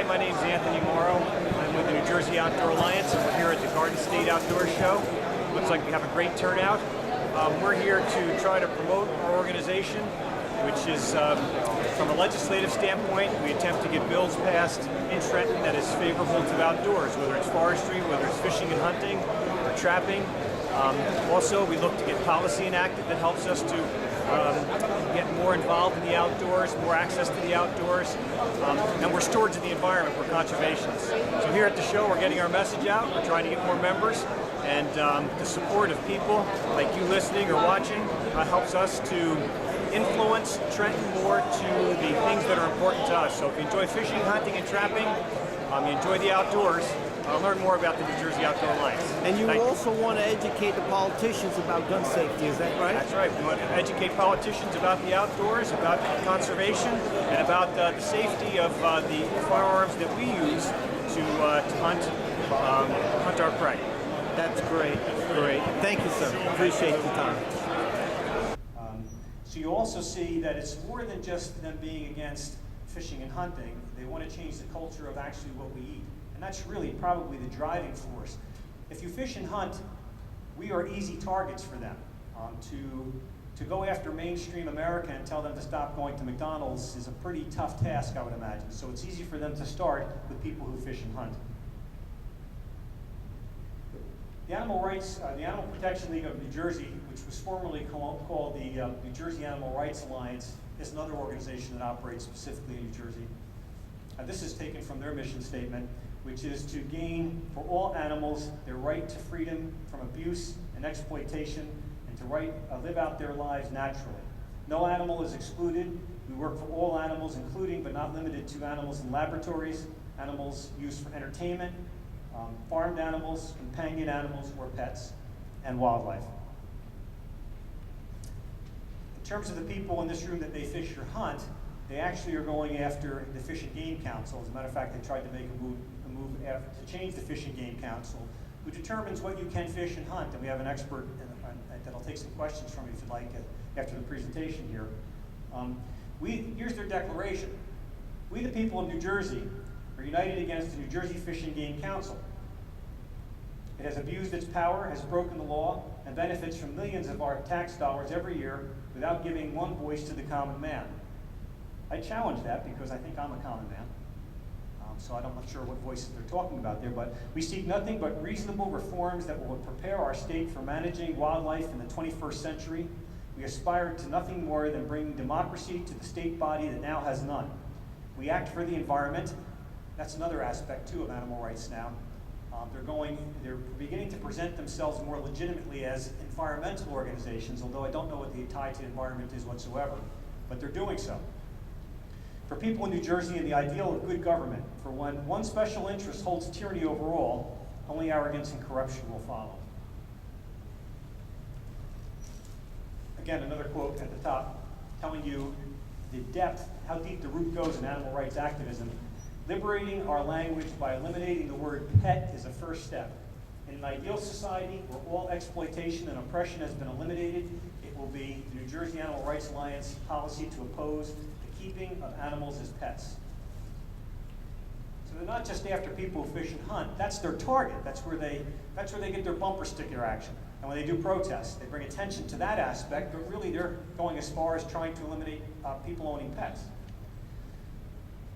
Hi, my name is Anthony P.Mauro. I'm with the New Jersey Outdoor Alliance, and we're here at the Garden State Outdoor Show. Looks like we have a great turnout. We're here to try to promote our organization, which is, from a legislative standpoint, we attempt to get bills passed in Trenton that is favorable to outdoors, whether it's forestry, whether it's fishing and hunting, or trapping. Also, we look to get policy enacted that helps us to get more involved in the outdoors, more access to the outdoors, and we're stewards of the environment, we're conservationists. So here at the show, we're getting our message out, we're trying to get more members, and the support of people like you listening or watching helps us to influence Trenton more to the things that are important to us. So if you enjoy fishing, hunting, and trapping, you enjoy the outdoors, learn more about the New Jersey Outdoor Alliance. And you also want to educate the politicians about gun safety, is that right? That's right. We want to educate politicians about the outdoors, about conservation, and about the safety of the firearms that we use to hunt our prey. That's great. Great. Thank you, sir. Appreciate the time. So you also see that it's more than just them being against fishing and hunting. They want to change the culture of actually what we eat. And that's really probably the driving force. If you fish and hunt, we are easy targets for them. To go after mainstream America and tell them to stop going to McDonald's is a pretty tough task, I would imagine. So it's easy for them to start with people who fish and hunt. The Animal Protection League of New Jersey, which was formerly called the New Jersey Animal Rights Alliance, is another organization that operates specifically in New Jersey. This is taken from their mission statement, which is to gain for all animals their right to freedom from abuse and exploitation, and to live out their lives naturally. No animal is excluded. We work for all animals, including but not limited to animals in laboratories, animals used for entertainment, farmed animals, companion animals, or pets, and wildlife. In terms of the people in this room that they fish or hunt, they actually are going after the Fish and Game Council. As a matter of fact, they tried to make a move to change the Fish and Game Council, who determines what you can fish and hunt. And we have an expert that'll take some questions from you if you'd like after the presentation here. Here's their declaration. We, the people of New Jersey, are united against the New Jersey Fish and Game Council. It has abused its power, has broken the law, and benefits from millions of our tax dollars every year without giving one voice to the common man. I challenge that because I think I'm a common man. So I'm not sure what voices they're talking about there, but we seek nothing but reasonable reforms that will prepare our state for managing wildlife in the 21st century. We aspire to nothing more than bringing democracy to the state body that now has none. We act for the environment. That's another aspect, too, of animal rights now. They're beginning to present themselves more legitimately as environmental organizations, although I don't know what the tie to the environment is whatsoever, but they're doing so. For people in New Jersey and the ideal of good government, for when one special interest holds tyranny over all, only arrogance and corruption will follow. Again, another quote at the top, telling you the depth, how deep the root goes in animal rights activism. Liberating our language by eliminating the word pet is a first step. In an ideal society where all exploitation and oppression has been eliminated, it will be the New Jersey Animal Rights Alliance policy to oppose the keeping of animals as pets. So they're not just after people who fish and hunt. That's their target. That's where they get their bumper sticker action. And when they do protests, they bring attention to that aspect, but really they're going as far as trying to eliminate people owning pets.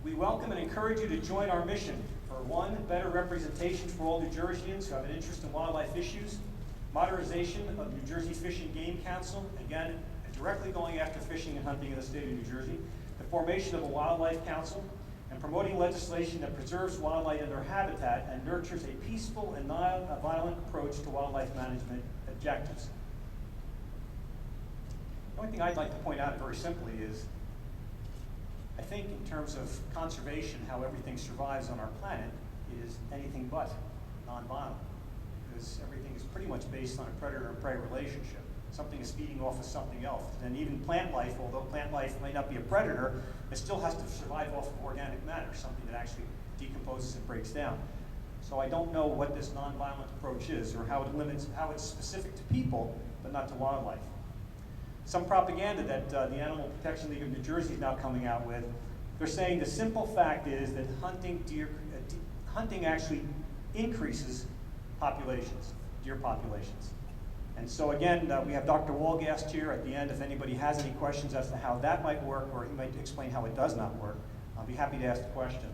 We welcome and encourage you to join our mission for one, better representation for all New Jerseyans who have an interest in wildlife issues, modernization of New Jersey Fish and Game Council, again, directly going after fishing and hunting in the state of New Jersey, the formation of a wildlife council, and promoting legislation that preserves wildlife in their habitat and nurtures a peaceful and non-violent approach to wildlife management objectives. The only thing I'd like to point out very simply is, I think in terms of conservation, how everything survives on our planet is anything but nonviolent, because everything is pretty much based on a predator and prey relationship. Something is feeding off of something else. And even plant life, although plant life may not be a predator, it still has to survive off of organic matter, something that actually decomposes and breaks down. So I don't know what this nonviolent approach is, or how it's specific to people, but not to wildlife. Some propaganda that the Animal Protection League of New Jersey is now coming out with They're saying the simple fact is that hunting actually increases populations, deer populations. And so again, we have Dr. Walgast here at the end. If anybody has any questions as to how that might work, or he might explain how it does not work, I'll be happy to ask the question.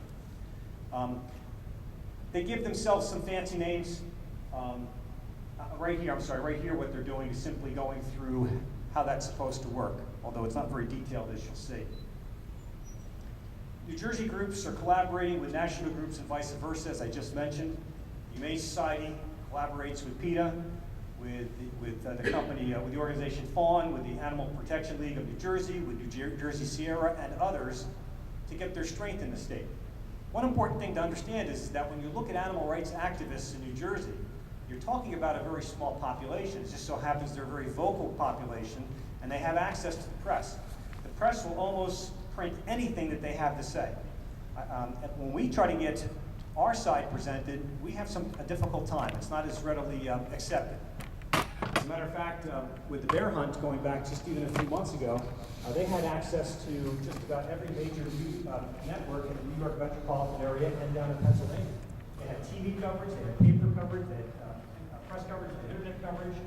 They give themselves some fancy names. Right here what they're doing is simply going through how that's supposed to work, although it's not very detailed, as you'll see. New Jersey groups are collaborating with national groups and vice versa, as I just mentioned. The Humane Society collaborates with PETA, with the company, with the organization Fawn, with the Animal Protection League of New Jersey, with New Jersey Sierra, and others to get their strength in the state. One important thing to understand is that when you look at animal rights activists in New Jersey, you're talking about a very small population. It just so happens they're a very vocal population, and they have access to the press. The press will almost print anything that they have to say. When we try to get our side presented, we have a difficult time. It's not as readily accepted. As a matter of fact, with the bear hunt going back just even a few months ago, they had access to just about every major network in the New York metropolitan area and down in Pennsylvania. They had TV coverage, they had paper coverage, they had press coverage, they had internet coverage,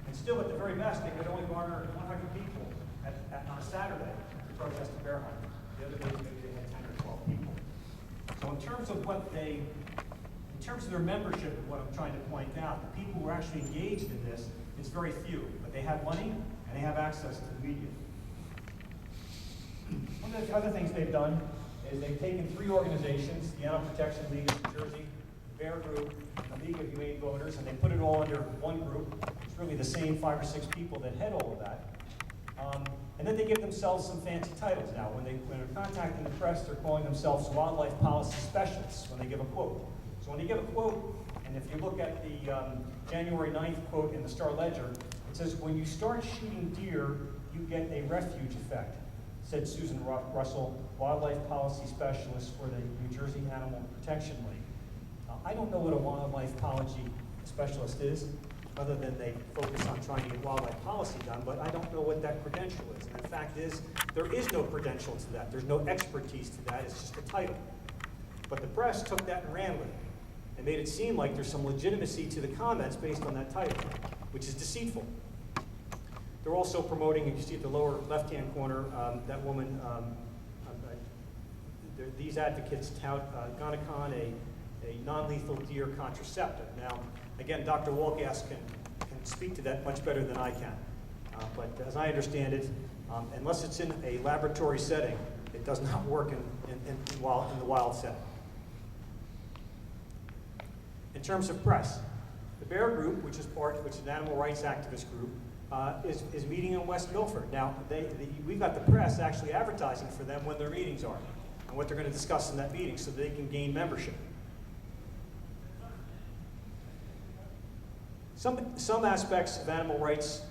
and still at the very best, they could only garner 100 people on a Saturday to protest the bear hunt. The other days, maybe they had 10 or 12 people. So in terms of their membership, what I'm trying to point out, the people who are actually engaged in this, it's very few, but they have money and they have access to the media. One of the other things they've done is they've taken 3 organizations, the Animal Protection League of New Jersey, the Bear Group, and the League of Humane Voters, and they put it all under one group. It's really the same 5 or 6 people that head all of that. And then they give themselves some fancy titles now. When they're contacting the press, they're calling themselves wildlife policy specialists when they give a quote. So when they give a quote, and if you look at the January 9th quote in the Star Ledger, it says, "When you start shooting deer, you get a refuge effect," said Susan Russell, wildlife policy specialist for the New Jersey Animal Protection League. I don't know what a wildlife policy specialist is, other than they focus on trying to get wildlife policy done, but I don't know what that credential is. And the fact is, there is no credential to that. There's no expertise to that. It's just a title. But the press took that and ran with it and made it seem like there's some legitimacy to the comments based on that title, which is deceitful. They're also promoting, you see at the lower left-hand corner, that woman, these advocates tout Gonacon, a non-lethal deer contraceptive. Now, again, Dr. Walgast can speak to that much better than I can. But as I understand it, unless it's in a laboratory setting, it does not work in the wild setting. In terms of press, the Bear Group, which is an animal rights activist group, is meeting in West Milford. Now, we've got the press actually advertising for them when their meetings are and what they're going to discuss in that meeting so they can gain membership. Some aspects of animal rights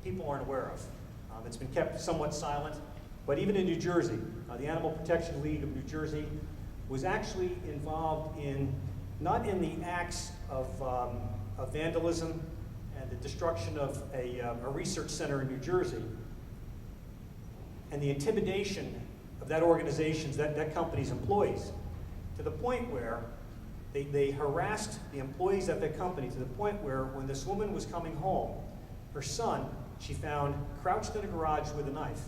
people aren't aware of. It's been kept somewhat silent, but even in New Jersey, the Animal Protection League of New Jersey was actually involved not in the acts of vandalism and the destruction of a research center in New Jersey, and the intimidation of that organization's, that company's employees, to the point where they harassed the employees at that company to the point where when this woman was coming home, her son, she found crouched in a garage with a knife.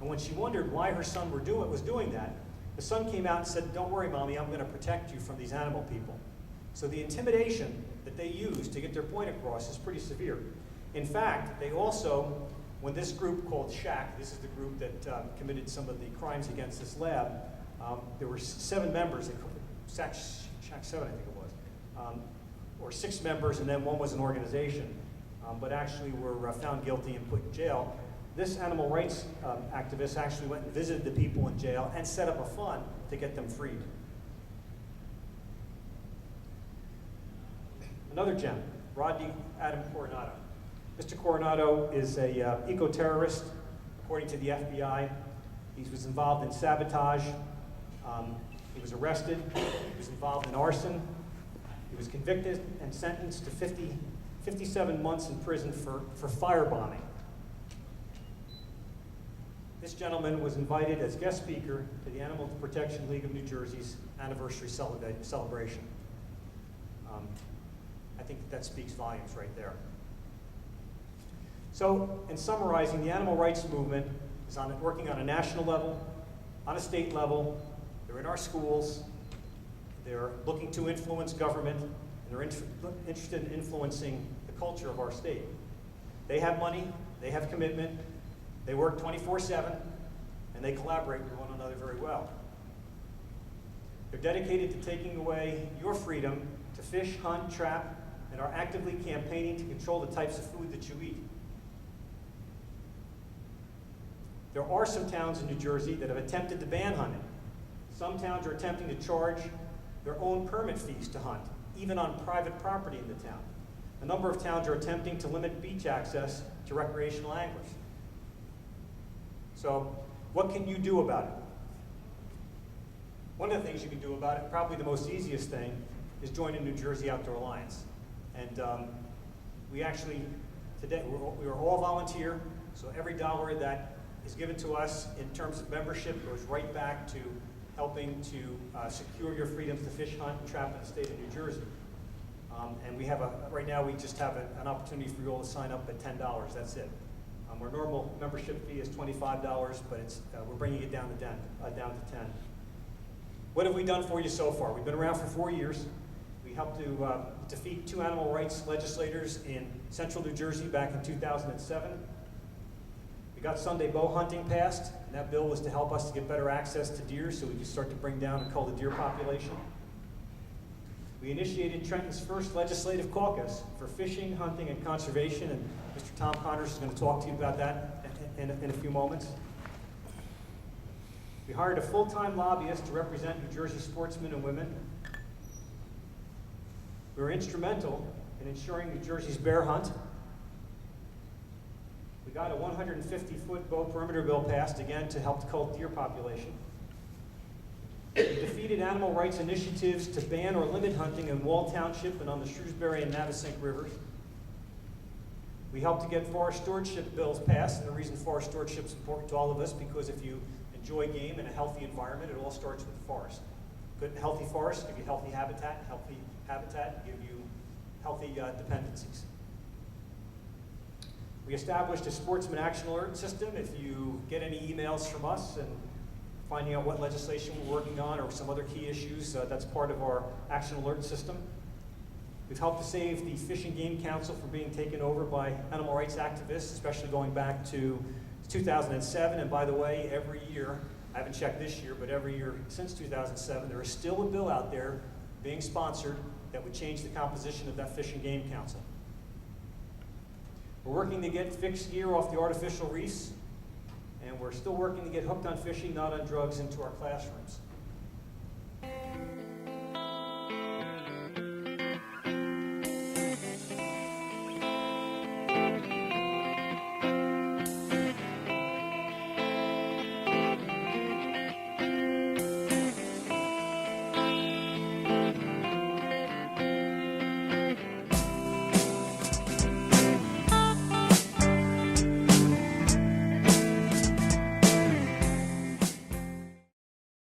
And when she wondered why her son was doing that, the son came out and said, "Don't worry, Mommy, I'm going to protect you from these animal people." So the intimidation that they use to get their point across is pretty severe. In fact, they also, when this group called SHAC, this is the group that committed some of the crimes against this lab, there were 7 members, SHAC 7 I think it was, or 6 members, and then 1 was an organization, but actually were found guilty and put in jail. This animal rights activist actually went and visited the people in jail and set up a fund to get them freed. Another gem, Rodney Adam Coronado. Mr. Coronado is a eco-terrorist, according to the FBI. He was involved in sabotage. He was arrested. He was involved in arson. He was convicted and sentenced to 57 months in prison for firebombing. This gentleman was invited as guest speaker to the Animal Protection League of New Jersey's anniversary celebration. I think that speaks volumes right there. So, in summarizing, the animal rights movement is working on a national level, on a state level. They're in our schools. They're looking to influence government, and they're interested in influencing the culture of our state. They have money, they have commitment, they work 24/7, and they collaborate with one another very well. They're dedicated to taking away your freedom to fish, hunt, trap, and are actively campaigning to control the types of food that you eat. There are some towns in New Jersey that have attempted to ban hunting. Some towns are attempting to charge their own permit fees to hunt, even on private property in the town. A number of towns are attempting to limit beach access to recreational anglers. So, what can you do about it? One of the things you can do about it, probably the most easiest thing, is join the New Jersey Outdoor Alliance. And we actually, today, we are all volunteer, so every dollar that is given to us in terms of membership goes right back to helping to secure your freedoms to fish, hunt, and trap in the state of New Jersey. And we have right now we just have an opportunity for you all to sign up at $10, that's it. Our normal membership fee is $25, but we're bringing it down to 10. What have we done for you so far? We've been around for 4 years. We helped to defeat 2 animal rights legislators in central New Jersey back in 2007. We got Sunday bow hunting passed, and that bill was to help us to get better access to deer so we could start to bring down and cull the deer population. We initiated Trenton's first legislative caucus for fishing, hunting, and conservation, and Mr. Tom Connors is going to talk to you about that in a few moments. We hired a full-time lobbyist to represent New Jersey sportsmen and women. We were instrumental in ensuring New Jersey's bear hunt. We got a 150-foot bow perimeter bill passed, again, to help the cull deer population. We defeated animal rights initiatives to ban or limit hunting in Wall Township and on the Shrewsbury and Navesink rivers. We helped to get forest stewardship bills passed, and the reason forest stewardship is important to all of us because if you enjoy game in a healthy environment, it all starts with the forest. Good, healthy forests give you healthy habitat give you healthy dependencies. We established a sportsman action alert system. If you get any emails from us and finding out what legislation we're working on or some other key issues, that's part of our action alert system. We've helped to save the Fish and Game Council from being taken over by animal rights activists, especially going back to 2007. And by the way, every year, I haven't checked this year, but every year since 2007, there is still a bill out there being sponsored that would change the composition of that Fish and Game Council. We're working to get fixed gear off the artificial reefs, and we're still working to get hooked on fishing, not on drugs, into our classrooms.